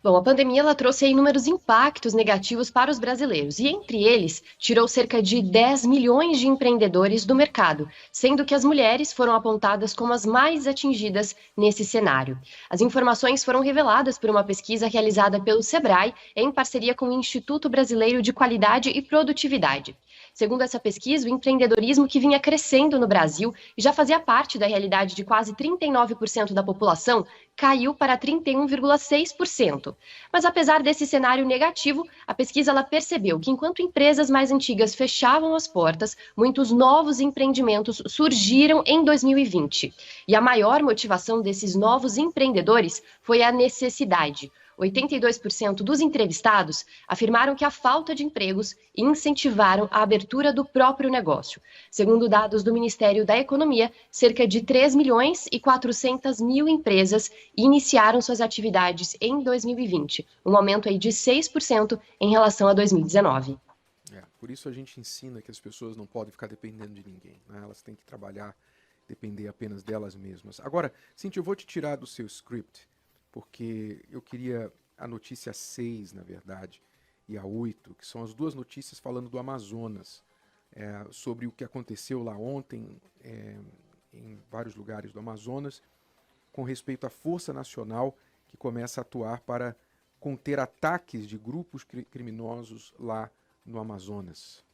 Bom, a pandemia ela trouxe aí inúmeros impactos negativos para os brasileiros e, entre eles, tirou cerca de 10 milhões de empreendedores do mercado, sendo que as mulheres foram apontadas como as mais atingidas nesse cenário. As informações foram reveladas por uma pesquisa realizada pelo Sebrae em parceria com o Instituto Brasileiro de Qualidade e Produtividade. Segundo essa pesquisa, o empreendedorismo que vinha crescendo no Brasil e já fazia parte da realidade de quase 39% da população, caiu para 31,6%. Mas apesar desse cenário negativo, a pesquisa ela percebeu que enquanto empresas mais antigas fechavam as portas, muitos novos empreendimentos surgiram em 2020. E a maior motivação desses novos empreendedores foi a necessidade. 82% dos entrevistados afirmaram que a falta de empregos incentivaram a abertura do próprio negócio. Segundo dados do Ministério da Economia, cerca de 3 milhões e 400 mil empresas iniciaram suas atividades em 2020, um aumento aí de 6% em relação a 2019. Por isso a gente ensina que as pessoas não podem ficar dependendo de ninguém, né? Elas têm que trabalhar, depender apenas delas mesmas. Agora, Cíntia, eu vou te tirar do seu script, porque eu queria a notícia 6, na verdade, e a 8, que são as duas notícias falando do Amazonas, sobre o que aconteceu lá ontem, em vários lugares do Amazonas, com respeito à Força Nacional, que começa a atuar para conter ataques de grupos criminosos lá no Amazonas.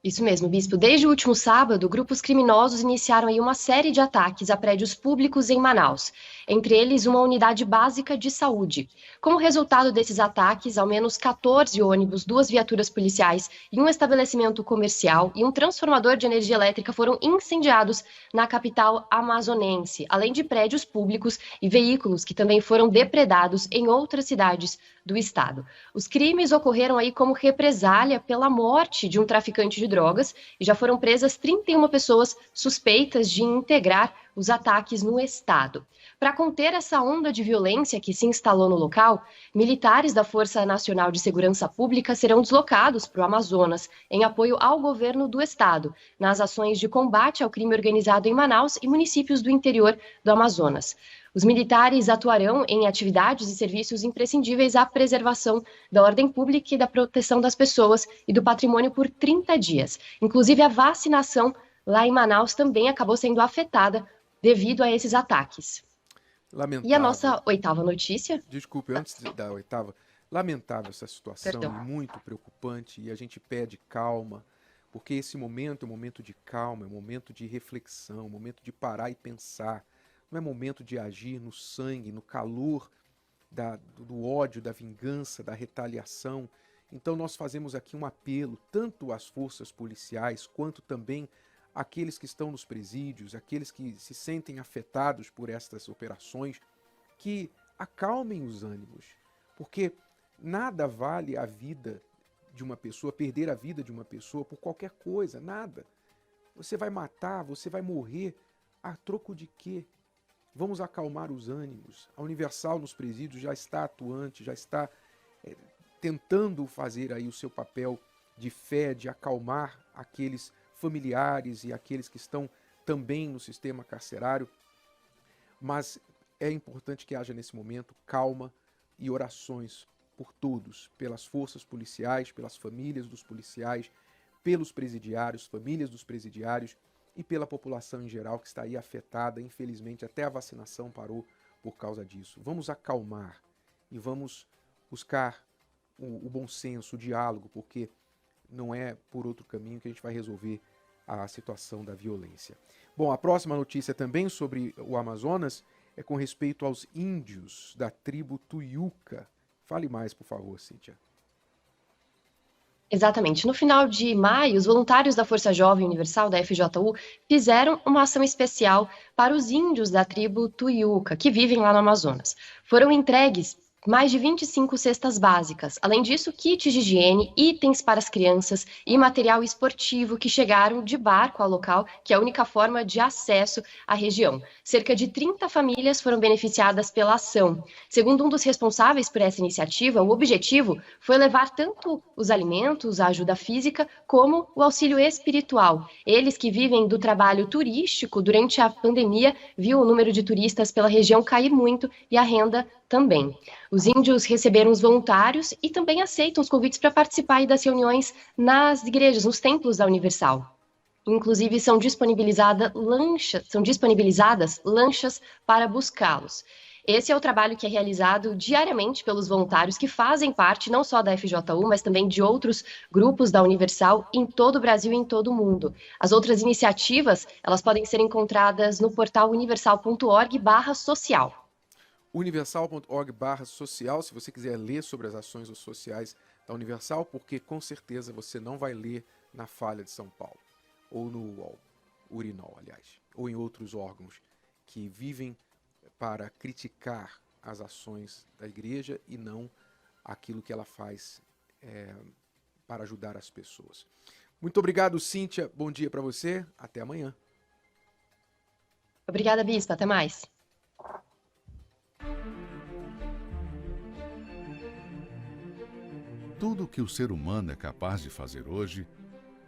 Isso mesmo, Bispo. Desde o último sábado, grupos criminosos iniciaram aí uma série de ataques a prédios públicos em Manaus, entre eles uma unidade básica de saúde. Como resultado desses ataques, ao menos 14 ônibus, 2 viaturas policiais e um estabelecimento comercial e um transformador de energia elétrica foram incendiados na capital amazonense, além de prédios públicos e veículos que também foram depredados em outras cidades do estado. Os crimes ocorreram aí como represália pela morte de um traficante de drogas e já foram presas 31 pessoas suspeitas de integrar os ataques no estado. Para conter essa onda de violência que se instalou no local, militares da Força Nacional de Segurança Pública serão deslocados para o Amazonas em apoio ao governo do estado, nas ações de combate ao crime organizado em Manaus e municípios do interior do Amazonas. Os militares atuarão em atividades e serviços imprescindíveis à preservação da ordem pública e da proteção das pessoas e do patrimônio por 30 dias. Inclusive, a vacinação lá em Manaus também acabou sendo afetada devido a esses ataques. Lamentável. E a nossa 8ª notícia? Desculpe, antes da 8ª, lamentável essa situação, Perdão. muito preocupante, e a gente pede calma, porque esse momento é um momento de calma, é um momento de reflexão, um momento de parar e pensar. Não é momento de agir no sangue, no calor do ódio, da vingança, da retaliação. Então nós fazemos aqui um apelo, tanto às forças policiais, quanto também àqueles que estão nos presídios, aqueles que se sentem afetados por estas operações, que acalmem os ânimos, porque nada vale a vida de uma pessoa, perder a vida de uma pessoa por qualquer coisa, nada. Você vai matar, você vai morrer, a troco de quê? Vamos acalmar os ânimos. A Universal nos presídios já está atuante, já está tentando fazer aí o seu papel de fé, de acalmar aqueles familiares e aqueles que estão também no sistema carcerário. Mas é importante que haja nesse momento calma, e orações por todos, pelas forças policiais, pelas famílias dos policiais, pelos presidiários, famílias dos presidiários e pela população em geral que está aí afetada. Infelizmente, até a vacinação parou por causa disso. Vamos acalmar e vamos buscar o bom senso, o diálogo, porque não é por outro caminho que a gente vai resolver a situação da violência. Bom, a próxima notícia também sobre o Amazonas é com respeito aos índios da tribo Tuiuca. Fale mais, por favor, Cíntia. Exatamente. No final de maio, os voluntários da Força Jovem Universal, da FJU, fizeram uma ação especial para os índios da tribo Tuiuca, que vivem lá no Amazonas. Foram entregues mais de 25 cestas básicas. Além disso, kits de higiene, itens para as crianças e material esportivo que chegaram de barco ao local, que é a única forma de acesso à região. Cerca de 30 famílias foram beneficiadas pela ação. Segundo um dos responsáveis por essa iniciativa, o objetivo foi levar tanto os alimentos, a ajuda física, como o auxílio espiritual. Eles que vivem do trabalho turístico, durante a pandemia, viu o número de turistas pela região cair muito e a renda também. Os índios receberam os voluntários e também aceitam os convites para participar das reuniões nas igrejas, nos templos da Universal. Inclusive, são disponibilizadas lanchas para buscá-los. Esse é o trabalho que é realizado diariamente pelos voluntários que fazem parte não só da FJU, mas também de outros grupos da Universal em todo o Brasil e em todo o mundo. As outras iniciativas, elas podem ser encontradas no portal universal.org/social. universal.org/social, se você quiser ler sobre as ações sociais da Universal, porque com certeza você não vai ler na Folha de São Paulo, ou no UOL, Urinol, aliás, ou em outros órgãos que vivem para criticar as ações da igreja e não aquilo que ela faz para ajudar as pessoas. Muito obrigado, Cíntia. Bom dia para você. Até amanhã. Obrigada, Bispa. Até mais. Tudo o que o ser humano é capaz de fazer hoje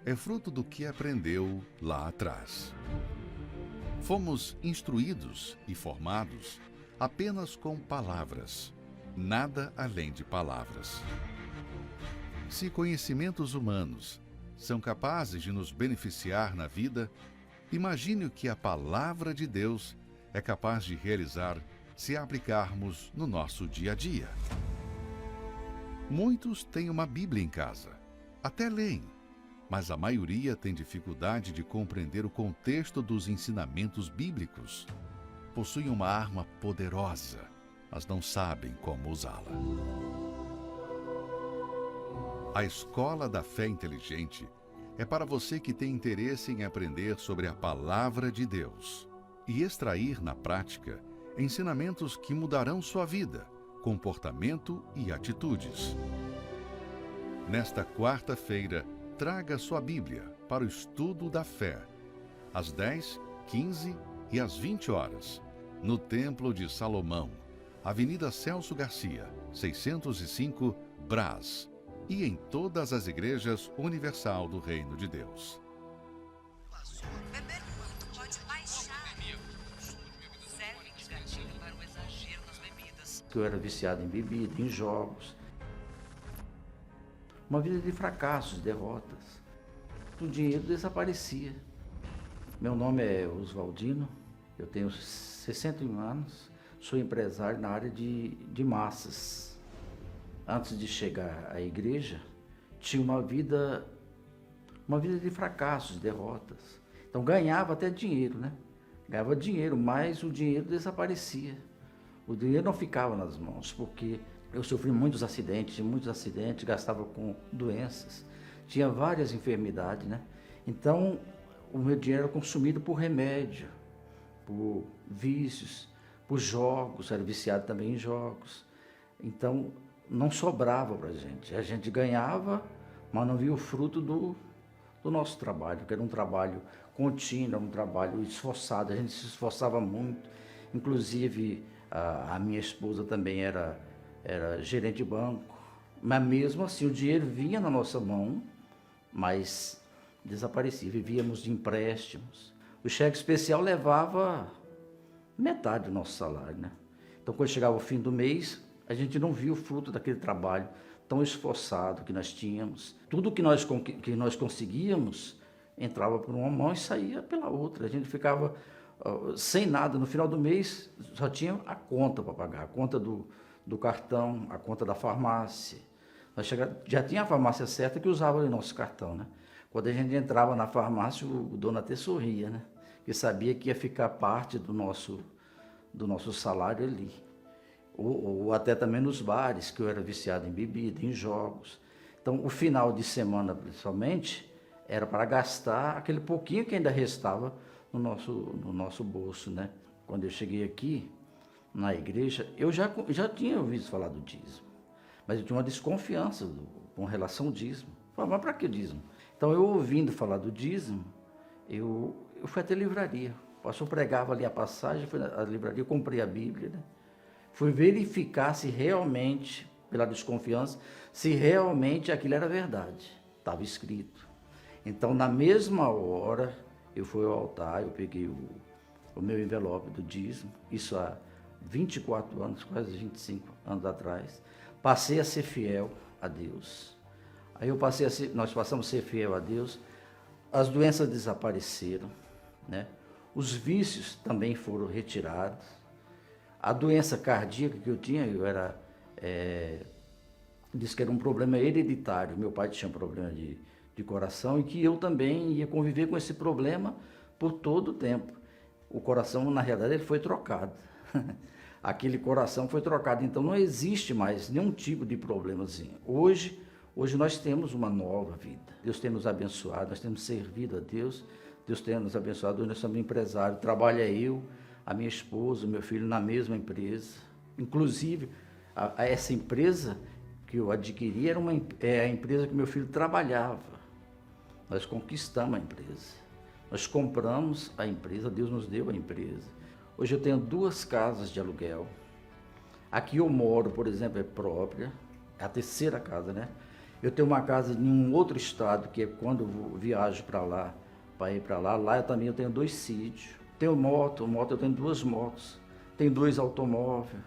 é fruto do que aprendeu lá atrás. Fomos instruídos e formados apenas com palavras, nada além de palavras. Se conhecimentos humanos são capazes de nos beneficiar na vida, imagine o que a palavra de Deus é capaz de realizar se a aplicarmos no nosso dia a dia. Muitos têm uma Bíblia em casa, até leem, mas a maioria tem dificuldade de compreender o contexto dos ensinamentos bíblicos. Possuem uma arma poderosa, mas não sabem como usá-la. A Escola da Fé Inteligente é para você que tem interesse em aprender sobre a Palavra de Deus e extrair na prática ensinamentos que mudarão sua vida, comportamento e atitudes. Nesta quarta-feira, traga sua Bíblia para o estudo da fé, às 10, 15 e às 20 horas, no Templo de Salomão, Avenida Celso Garcia, 605, Brás, e em todas as igrejas Universal do Reino de Deus. Beber muito pode baixar. Serve de gatilho para o exagero nas bebidas. Eu era viciado em bebida, em jogos. Uma vida de fracassos, derrotas. O dinheiro desaparecia. Meu nome é Oswaldino, eu tenho 61 anos, sou empresário na área de massas. Antes de chegar à igreja, tinha uma vida de fracassos, derrotas. Então ganhava até dinheiro, né? Ganhava dinheiro, mas o dinheiro desaparecia. O dinheiro não ficava nas mãos, porque eu sofri muitos acidentes, gastava com doenças, tinha várias enfermidades, né? Então, o meu dinheiro era consumido por remédio, por vícios, por jogos, era viciado também em jogos. Então, não sobrava para a gente ganhava, mas não via o fruto do nosso trabalho, que era um trabalho contínuo, um trabalho esforçado, a gente se esforçava muito, inclusive a minha esposa também era gerente de banco, mas mesmo assim o dinheiro vinha na nossa mão, mas desaparecia, vivíamos de empréstimos. O cheque especial levava metade do nosso salário, né? Então quando chegava o fim do mês, A gente não viu o fruto daquele trabalho tão esforçado que nós tínhamos. Tudo que nós conseguíamos entrava por uma mão e saía pela outra. A gente ficava sem nada. No final do mês só tinha a conta para pagar, a conta do cartão, a conta da farmácia. Já tinha a farmácia certa que usava o nosso cartão, né? Quando a gente entrava na farmácia, o dono até sorria, né? Que sabia que ia ficar parte do nosso salário ali. Ou até também nos bares, que eu era viciado em bebida, em jogos. Então, o final de semana, principalmente, era para gastar aquele pouquinho que ainda restava no nosso bolso, né? Quando eu cheguei aqui, na igreja, eu já tinha ouvido falar do dízimo, mas eu tinha uma desconfiança com relação ao dízimo. Falei, mas para que dízimo? Então, eu ouvindo falar do dízimo, eu fui até a livraria. O pastor pregava ali a passagem, fui à livraria, comprei a Bíblia, né? Fui verificar se realmente, pela desconfiança, se realmente aquilo era verdade. Estava escrito. Então, na mesma hora, eu fui ao altar, eu peguei o meu envelope do dízimo, isso há 24 anos, quase 25 anos atrás. Passei a ser fiel a Deus. Aí nós passamos a ser fiel a Deus. As doenças desapareceram, né? Os vícios também foram retirados. A doença cardíaca que eu tinha, disse que era um problema hereditário. Meu pai tinha um problema de coração e que eu também ia conviver com esse problema por todo o tempo. O coração, na realidade, ele foi trocado. Aquele coração foi trocado, então não existe mais nenhum tipo de problema assim. Hoje nós temos uma nova vida. Deus tem nos abençoado, nós temos servido a Deus. Deus tem nos abençoado, hoje nós somos empresários. Trabalha eu, a minha esposa, o meu filho na mesma empresa. Inclusive, essa empresa que eu adquiri é a empresa que meu filho trabalhava. Nós conquistamos a empresa. Nós compramos a empresa, Deus nos deu a empresa. Hoje eu tenho 2 casas de aluguel. Aqui eu moro, por exemplo, é própria, é a 3ª casa, né? Eu tenho uma casa em um outro estado, que é quando eu viajo para ir para lá eu também tenho 2 sítios. Tenho moto eu tenho 2 motos, tenho 2 automóveis,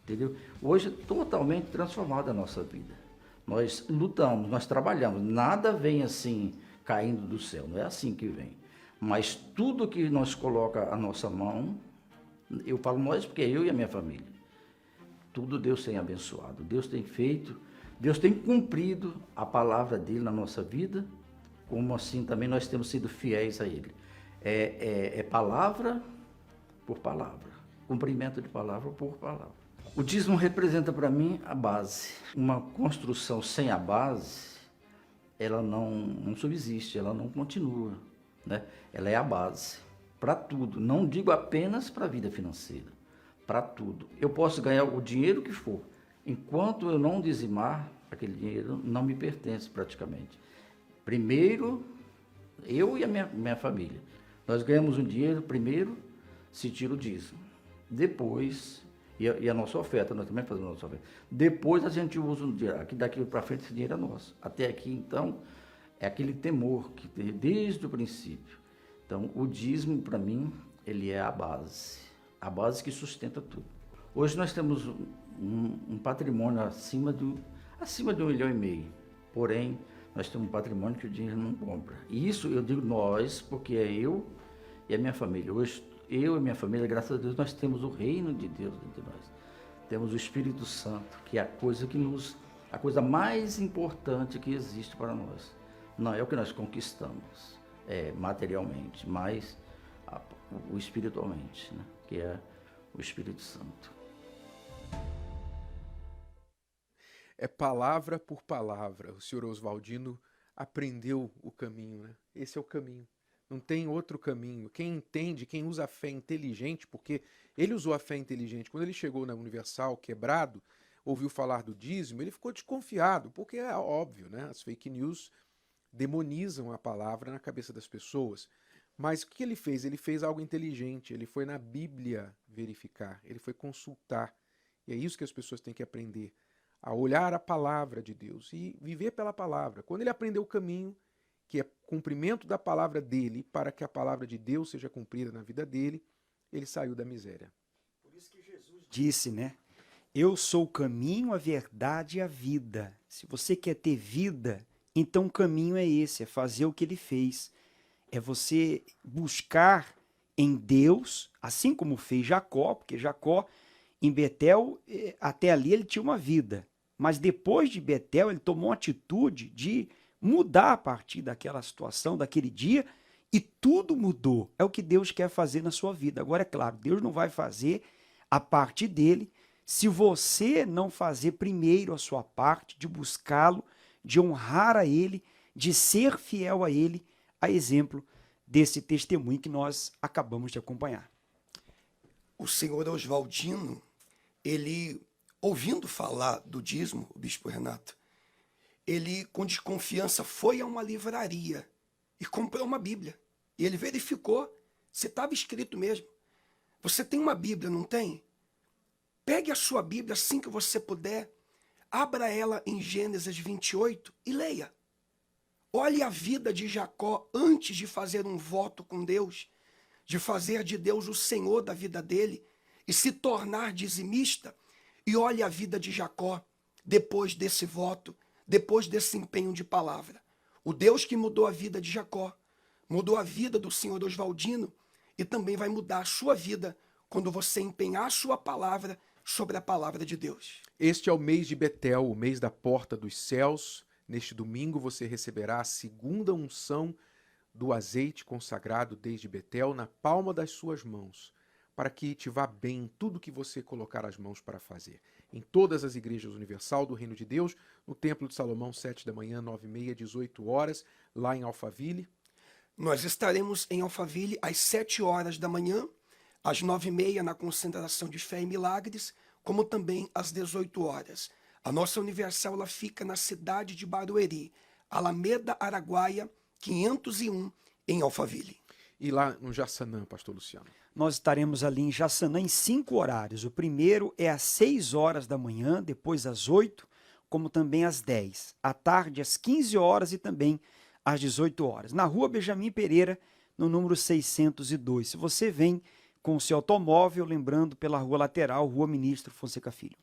entendeu? Hoje é totalmente transformada a nossa vida. Nós lutamos, nós trabalhamos, nada vem assim caindo do céu, não é assim que vem. Mas tudo que nós coloca a nossa mão, eu falo nós porque é eu e a minha família, tudo Deus tem abençoado, Deus tem feito, Deus tem cumprido a palavra dele na nossa vida, como assim também nós temos sido fiéis a ele. É palavra por palavra, cumprimento de palavra por palavra. O dízimo representa para mim a base. Uma construção sem a base, ela não subsiste, ela não continua, né? Ela é a base para tudo. Não digo apenas para a vida financeira, para tudo. Eu posso ganhar o dinheiro que for. Enquanto eu não dizimar, aquele dinheiro não me pertence praticamente. Primeiro, eu e a minha família. Nós ganhamos um dinheiro, primeiro se tira o dízimo. Depois, e a nossa oferta, nós também fazemos a nossa oferta. Depois a gente usa o dinheiro. Daqui para frente esse dinheiro é nosso. Até aqui, então, é aquele temor que tem desde o princípio. Então, o dízimo, para mim, ele é a base que sustenta tudo. Hoje nós temos um patrimônio acima de 1,5 milhão. Porém, nós temos um patrimônio que o dinheiro não compra. E isso eu digo nós, porque é eu e a minha família. Hoje, eu e minha família, graças a Deus, nós temos o reino de Deus entre nós. Temos o Espírito Santo, que é a coisa mais importante que existe para nós. Não é o que nós conquistamos materialmente, mas o espiritualmente, né? Que é o Espírito Santo. É palavra por palavra. O senhor Oswaldino aprendeu o caminho, né? Esse é o caminho. Não tem outro caminho. Quem entende, quem usa a fé inteligente, porque ele usou a fé inteligente. Quando ele chegou na Universal, quebrado, ouviu falar do dízimo, ele ficou desconfiado, porque é óbvio, né? As fake news demonizam a palavra na cabeça das pessoas. Mas o que ele fez? Ele fez algo inteligente. Ele foi na Bíblia verificar, ele foi consultar. E é isso que as pessoas têm que aprender, a olhar a palavra de Deus e viver pela palavra. Quando ele aprendeu o caminho, que é cumprimento da palavra dele, para que a palavra de Deus seja cumprida na vida dele, ele saiu da miséria. Por isso que Jesus disse, né? Eu sou o caminho, a verdade e a vida. Se você quer ter vida, então o caminho é esse, é fazer o que ele fez. É você buscar em Deus, assim como fez Jacó, porque Jacó, em Betel, até ali ele tinha uma vida. Mas depois de Betel, ele tomou a atitude de mudar a partir daquela situação, daquele dia, e tudo mudou. É o que Deus quer fazer na sua vida. Agora, é claro, Deus não vai fazer a parte dele se você não fazer primeiro a sua parte de buscá-lo, de honrar a ele, de ser fiel a ele, a exemplo desse testemunho que nós acabamos de acompanhar. O senhor Oswaldino, ele, ouvindo falar do dízimo, o bispo Renato, ele, com desconfiança, foi a uma livraria e comprou uma Bíblia. E ele verificou se estava escrito mesmo. Você tem uma Bíblia, não tem? Pegue a sua Bíblia assim que você puder, abra ela em Gênesis 28 e leia. Olhe a vida de Jacó antes de fazer um voto com Deus, de fazer de Deus o Senhor da vida dele e se tornar dizimista. E olhe a vida de Jacó depois desse voto, depois desse empenho de palavra. O Deus que mudou a vida de Jacó, mudou a vida do senhor Oswaldino e também vai mudar a sua vida quando você empenhar a sua palavra sobre a palavra de Deus. Este é o mês de Betel, o mês da porta dos céus. Neste domingo você receberá a segunda unção do azeite consagrado desde Betel na palma das suas mãos, para que te vá bem em tudo que você colocar as mãos para fazer. Em todas as igrejas universal do Reino de Deus, no Templo de Salomão, 7 da manhã, 9h30, 18 horas, lá em Alphaville. Nós estaremos em Alphaville às 7 horas da manhã, às 9h30 na concentração de fé e milagres, como também às 18 horas. A nossa Universal ela fica na cidade de Barueri, Alameda Araguaia, 501, em Alphaville. E lá no Jaçanã, pastor Luciano? Nós estaremos ali em Jaçanã em 5 horários. O primeiro é às 6 horas da manhã, depois às 8, como também às 10. À tarde, às 15 horas e também às 18 horas. Na rua Benjamin Pereira, no número 602. Se você vem com o seu automóvel, lembrando pela rua lateral, Rua Ministro Fonseca Filho.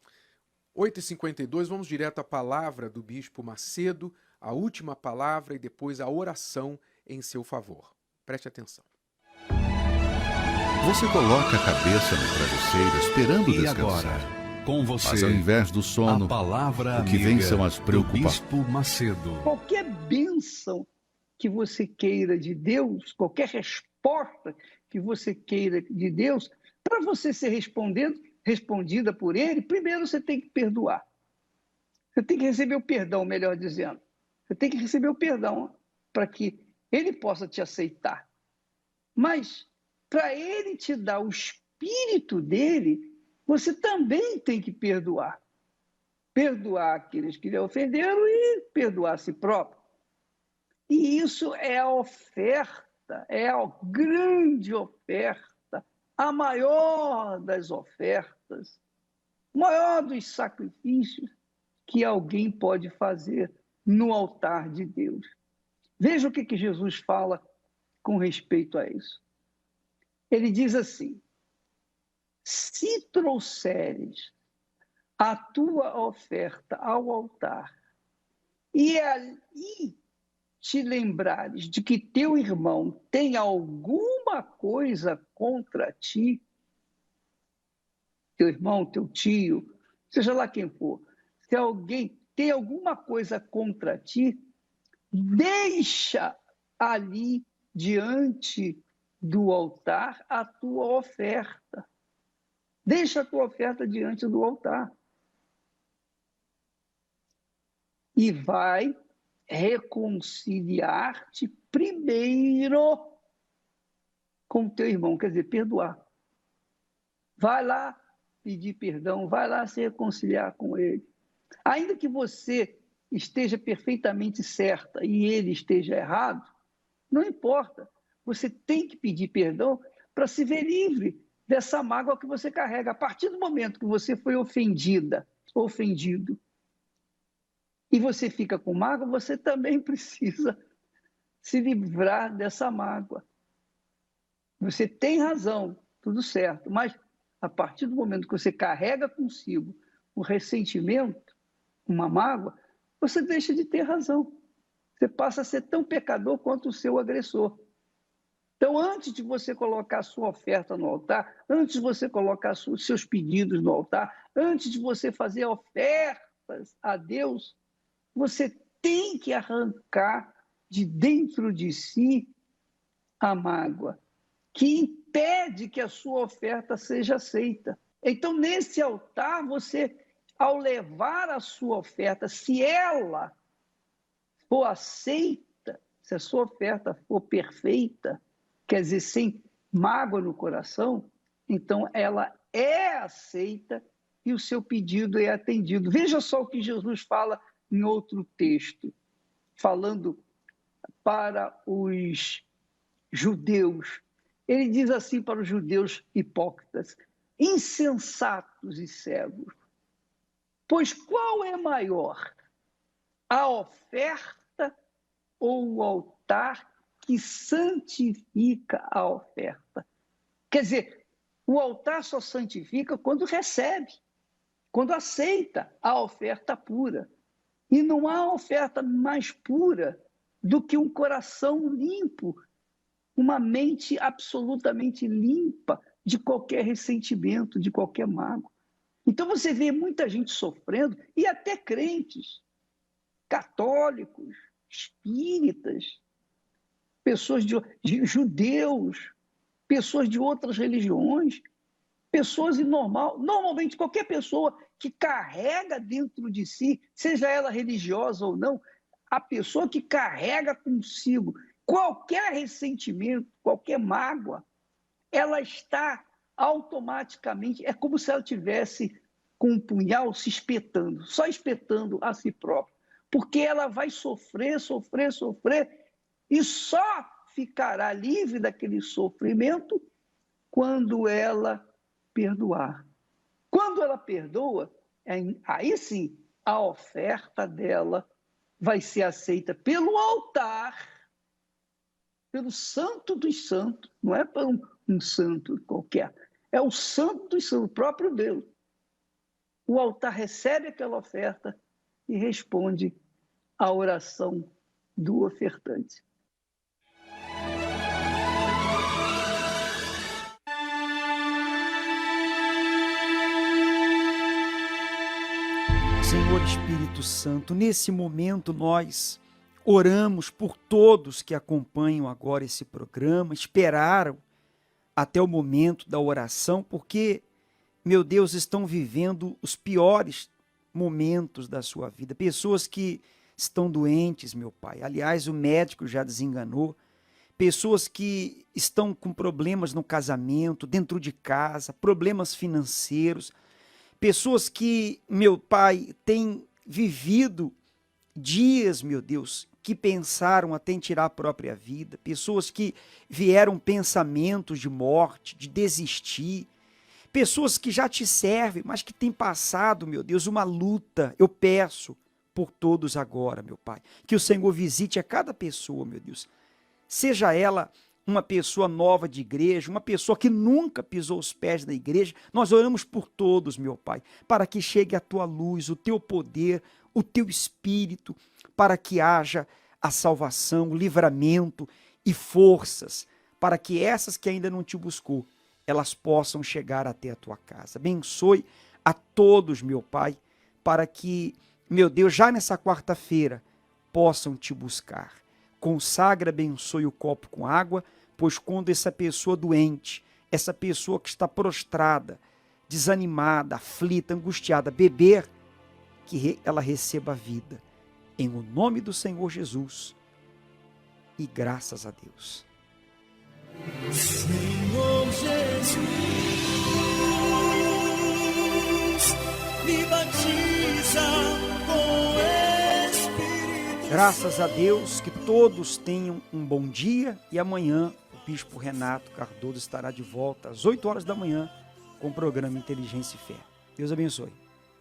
8h52, vamos direto à palavra do Bispo Macedo, a última palavra e depois a oração em seu favor. Preste atenção. Você coloca a cabeça no travesseiro esperando E descansar. agora, com você, Mas ao invés do sono, a palavra o que vem amiga são as do preocupações. Bispo Macedo. Qualquer bênção que você queira de Deus, qualquer resposta que você queira de Deus, para você ser respondida por Ele, primeiro você tem que perdoar. Você tem que receber o perdão, melhor dizendo. Você tem que receber o perdão para que Ele possa te aceitar. Mas, para Ele te dar o Espírito dele, você também tem que perdoar. Perdoar aqueles que lhe ofenderam e perdoar a si próprio. E isso é a oferta, é a grande oferta, a maior das ofertas, o maior dos sacrifícios que alguém pode fazer no altar de Deus. Veja o que Jesus fala com respeito a isso. Ele diz assim: se trouxeres a tua oferta ao altar e ali te lembrares de que teu irmão tem alguma coisa contra ti, teu irmão, teu tio, seja lá quem for, se alguém tem alguma coisa contra ti, deixa ali diante do altar a tua oferta. Deixa a tua oferta diante do altar. E vai reconciliar-te primeiro com teu irmão, quer dizer, perdoar. Vai lá pedir perdão, vai lá se reconciliar com ele. Ainda que você esteja perfeitamente certa e ele esteja errado, não importa. Você tem que pedir perdão para se ver livre dessa mágoa que você carrega. A partir do momento que você foi ofendida, ofendido, e você fica com mágoa, você também precisa se livrar dessa mágoa. Você tem razão, tudo certo, mas a partir do momento que você carrega consigo um ressentimento, uma mágoa, você deixa de ter razão. Você passa a ser tão pecador quanto o seu agressor. Então, antes de você colocar a sua oferta no altar, antes de você colocar os seus pedidos no altar, antes de você fazer ofertas a Deus, você tem que arrancar de dentro de si a mágoa, que impede que a sua oferta seja aceita. Então, nesse altar, você, ao levar a sua oferta, se ela for aceita, se a sua oferta for perfeita, quer dizer, sem mágoa no coração, então ela é aceita e o seu pedido é atendido. Veja só o que Jesus fala em outro texto, falando para os judeus. Ele diz assim para os judeus hipócritas: insensatos e cegos, pois qual é maior, a oferta ou o altar que santifica a oferta? Quer dizer, o altar só santifica quando recebe, quando aceita a oferta pura. E não há oferta mais pura do que um coração limpo, uma mente absolutamente limpa de qualquer ressentimento, de qualquer mágoa. Então você vê muita gente sofrendo, e até crentes, católicos, espíritas, pessoas de judeus, pessoas de outras religiões, pessoas normalmente qualquer pessoa que carrega dentro de si, seja ela religiosa ou não, a pessoa que carrega consigo qualquer ressentimento, qualquer mágoa, ela está automaticamente, é como se ela tivesse com um punhal se espetando, só espetando a si própria, porque ela vai sofrer, e só ficará livre daquele sofrimento quando ela perdoar. Quando ela perdoa, aí sim a oferta dela vai ser aceita pelo altar, pelo Santo dos Santos, não é para um santo qualquer, é o Santo dos Santos, o próprio Deus. O altar recebe aquela oferta e responde à oração do ofertante. Senhor Espírito Santo, nesse momento nós oramos por todos que acompanham agora esse programa, esperaram até o momento da oração, porque, meu Deus, estão vivendo os piores momentos da sua vida. Pessoas que estão doentes, meu Pai. Aliás, o médico já desenganou. Pessoas que estão com problemas no casamento, dentro de casa, problemas financeiros. Pessoas que, meu Pai, têm vivido dias, meu Deus, que pensaram até em tirar a própria vida. Pessoas que vieram pensamentos de morte, de desistir. Pessoas que já te servem, mas que têm passado, meu Deus, uma luta. Eu peço por todos agora, meu Pai, que o Senhor visite a cada pessoa, meu Deus. Seja ela uma pessoa nova de igreja, uma pessoa que nunca pisou os pés na igreja, nós oramos por todos, meu Pai, para que chegue a tua luz, o teu poder, o teu espírito, para que haja a salvação, o livramento e forças, para que essas que ainda não te buscou, elas possam chegar até a tua casa. Abençoe a todos, meu Pai, para que, meu Deus, já nessa quarta-feira, possam te buscar. Consagra, abençoe o copo com água, pois quando essa pessoa doente, essa pessoa que está prostrada, desanimada, aflita, angustiada, beber, que ela receba a vida. Em o nome do Senhor Jesus. E graças a Deus. Senhor Jesus, me batiza com Espírito. Graças a Deus, que todos tenham um bom dia, e amanhã o Bispo Renato Cardoso estará de volta às 8 horas da manhã com o programa Inteligência e Fé. Deus abençoe.